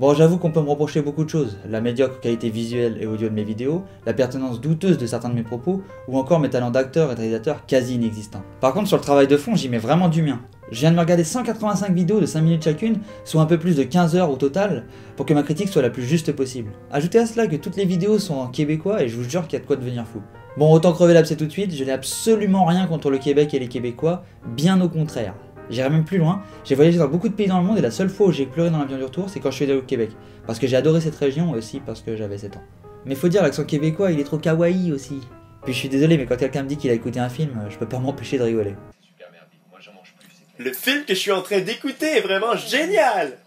Bon, j'avoue qu'on peut me reprocher beaucoup de choses, la médiocre qualité visuelle et audio de mes vidéos, la pertinence douteuse de certains de mes propos, ou encore mes talents d'acteur et de réalisateur quasi inexistants. Par contre, sur le travail de fond, j'y mets vraiment du mien. Je viens de me regarder 185 vidéos de 5 minutes chacune, soit un peu plus de 15 heures au total, pour que ma critique soit la plus juste possible. Ajoutez à cela que toutes les vidéos sont en québécois et je vous jure qu'il y a de quoi devenir fou. Bon, autant crever l'abcès tout de suite, je n'ai absolument rien contre le Québec et les Québécois, bien au contraire. J'irai même plus loin, j'ai voyagé dans beaucoup de pays dans le monde et la seule fois où j'ai pleuré dans l'avion du retour, c'est quand je suis allé au Québec. Parce que j'ai adoré cette région et aussi parce que j'avais 7 ans. Mais faut dire, l'accent québécois, il est trop kawaii aussi. Puis je suis désolé, mais quand quelqu'un me dit qu'il a écouté un film, je peux pas m'empêcher de rigoler. Le film que je suis en train d'écouter est vraiment génial!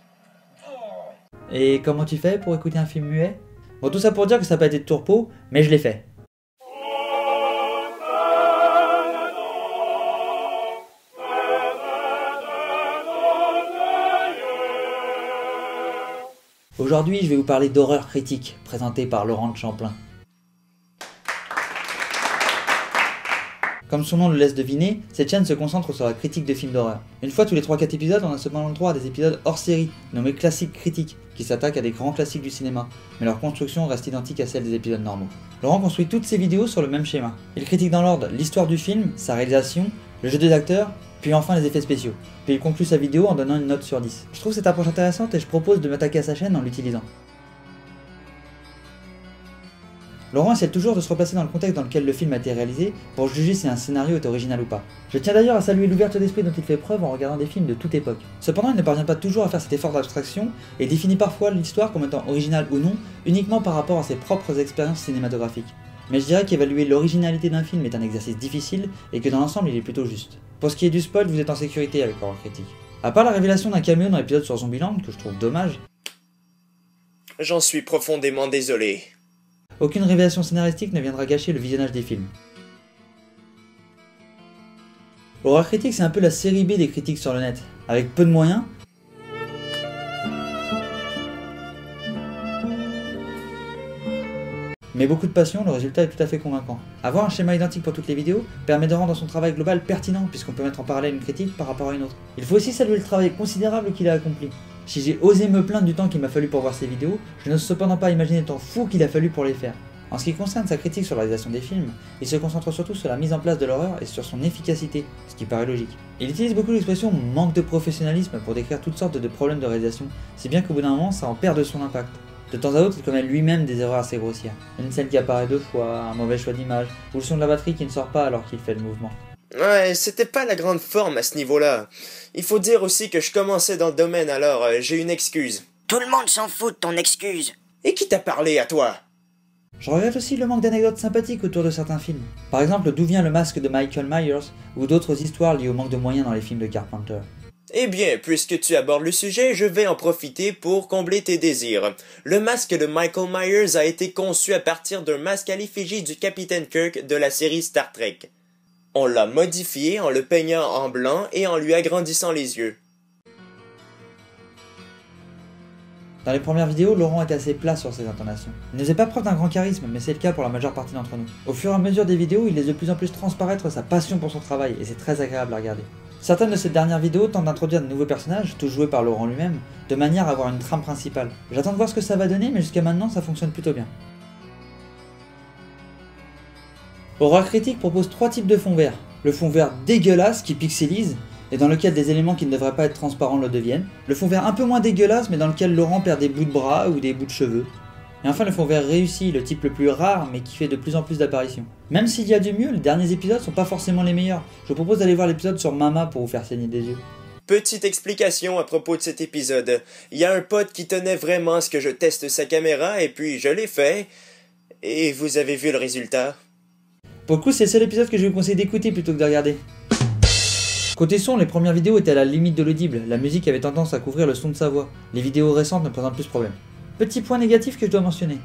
Et comment tu fais pour écouter un film muet? Bon, tout ça pour dire que ça n'a pas été de tourpeau, mais je l'ai fait. Aujourd'hui, je vais vous parler d'horreur critique, présentée par Laurent de Champlain. Comme son nom le laisse deviner, cette chaîne se concentre sur la critique de films d'horreur. Une fois tous les 3-4 épisodes, on a cependant le droit à des épisodes hors série, nommés classiques critiques, qui s'attaquent à des grands classiques du cinéma, mais leur construction reste identique à celle des épisodes normaux. Laurent construit toutes ses vidéos sur le même schéma. Il critique dans l'ordre l'histoire du film, sa réalisation, le jeu des acteurs, puis enfin les effets spéciaux. Puis il conclut sa vidéo en donnant une note sur 10. Je trouve cette approche intéressante et je propose de m'attaquer à sa chaîne en l'utilisant. Laurent essaie toujours de se replacer dans le contexte dans lequel le film a été réalisé pour juger si un scénario est original ou pas. Je tiens d'ailleurs à saluer l'ouverture d'esprit dont il fait preuve en regardant des films de toute époque. Cependant, il ne parvient pas toujours à faire cet effort d'abstraction et définit parfois l'histoire comme étant originale ou non, uniquement par rapport à ses propres expériences cinématographiques. Mais je dirais qu'évaluer l'originalité d'un film est un exercice difficile et que dans l'ensemble il est plutôt juste. Pour ce qui est du spoil, vous êtes en sécurité avec Horreur Critique. À part la révélation d'un caméo dans l'épisode sur Zombieland, que je trouve dommage, J'en suis profondément désolé. aucune révélation scénaristique ne viendra gâcher le visionnage des films. Horreur Critique, c'est un peu la série B des critiques sur le net, avec peu de moyens, mais beaucoup de passion, le résultat est tout à fait convaincant. Avoir un schéma identique pour toutes les vidéos permet de rendre son travail global pertinent puisqu'on peut mettre en parallèle une critique par rapport à une autre. Il faut aussi saluer le travail considérable qu'il a accompli. Si j'ai osé me plaindre du temps qu'il m'a fallu pour voir ces vidéos, je n'ose cependant pas imaginer le temps fou qu'il a fallu pour les faire. En ce qui concerne sa critique sur la réalisation des films, il se concentre surtout sur la mise en place de l'horreur et sur son efficacité, ce qui paraît logique. Il utilise beaucoup l'expression « manque de professionnalisme » pour décrire toutes sortes de problèmes de réalisation, si bien qu'au bout d'un moment ça en perd de son impact. De temps à autre, il commet lui-même des erreurs assez grossières. Une scène qui apparaît 2 fois, un mauvais choix d'image, ou le son de la batterie qui ne sort pas alors qu'il fait le mouvement. Ouais, c'était pas la grande forme à ce niveau-là. Il faut dire aussi que je commençais dans le domaine, alors j'ai une excuse. Tout le monde s'en fout de ton excuse. Et qui t'a parlé à toi? Je regrette aussi le manque d'anecdotes sympathiques autour de certains films. Par exemple, d'où vient le masque de Michael Myers, ou d'autres histoires liées au manque de moyens dans les films de Carpenter. Eh bien, puisque tu abordes le sujet, je vais en profiter pour combler tes désirs. Le masque de Michael Myers a été conçu à partir d'un masque à l'effigie du Capitaine Kirk de la série Star Trek. On l'a modifié en le peignant en blanc et en lui agrandissant les yeux. Dans les premières vidéos, Laurent est assez plat sur ses intonations. Il ne faisait pas preuve d'un grand charisme, mais c'est le cas pour la majeure partie d'entre nous. Au fur et à mesure des vidéos, il laisse de plus en plus transparaître sa passion pour son travail, et c'est très agréable à regarder. Certaines de ces dernières vidéos tentent d'introduire de nouveaux personnages, tous joués par Laurent lui-même, de manière à avoir une trame principale. J'attends de voir ce que ça va donner, mais jusqu'à maintenant ça fonctionne plutôt bien. Horreur Critique propose 3 types de fonds verts. Le fond vert dégueulasse qui pixelise, et dans lequel des éléments qui ne devraient pas être transparents le deviennent. Le fond vert un peu moins dégueulasse, mais dans lequel Laurent perd des bouts de bras ou des bouts de cheveux. Et enfin le fond vert réussi, le type le plus rare, mais qui fait de plus en plus d'apparitions. Même s'il y a du mieux, les derniers épisodes sont pas forcément les meilleurs. Je vous propose d'aller voir l'épisode sur Mama pour vous faire saigner des yeux. Petite explication à propos de cet épisode. Il y a un pote qui tenait vraiment à ce que je teste sa caméra, et puis je l'ai fait. Et vous avez vu le résultat. Pour le coup, c'est le seul épisode que je vous conseille d'écouter plutôt que de regarder. Côté son, les premières vidéos étaient à la limite de l'audible, la musique avait tendance à couvrir le son de sa voix. Les vidéos récentes ne présentent plus ce problème. Petit point négatif que je dois mentionner.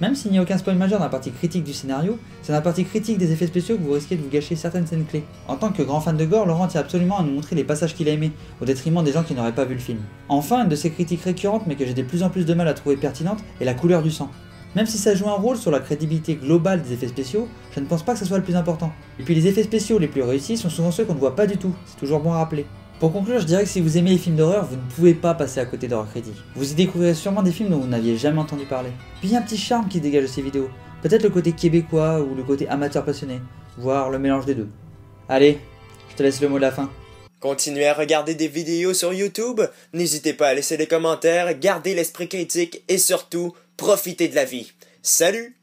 Même s'il n'y a aucun spoil majeur dans la partie critique du scénario, c'est dans la partie critique des effets spéciaux que vous risquez de vous gâcher certaines scènes clés. En tant que grand fan de gore, Laurent tient absolument à nous montrer les passages qu'il a aimés, au détriment des gens qui n'auraient pas vu le film. Enfin, une de ces critiques récurrentes mais que j'ai de plus en plus de mal à trouver pertinente est la couleur du sang. Même si ça joue un rôle sur la crédibilité globale des effets spéciaux, je ne pense pas que ce soit le plus important. Et puis les effets spéciaux les plus réussis sont souvent ceux qu'on ne voit pas du tout, c'est toujours bon à rappeler. Pour conclure, je dirais que si vous aimez les films d'horreur, vous ne pouvez pas passer à côté d'Horror Crédit. Vous y découvrirez sûrement des films dont vous n'aviez jamais entendu parler. Puis il y a un petit charme qui se dégage de ces vidéos. Peut-être le côté québécois ou le côté amateur passionné, voire le mélange des deux. Allez, je te laisse le mot de la fin. Continuez à regarder des vidéos sur YouTube, n'hésitez pas à laisser des commentaires, gardez l'esprit critique et surtout, profitez de la vie. Salut!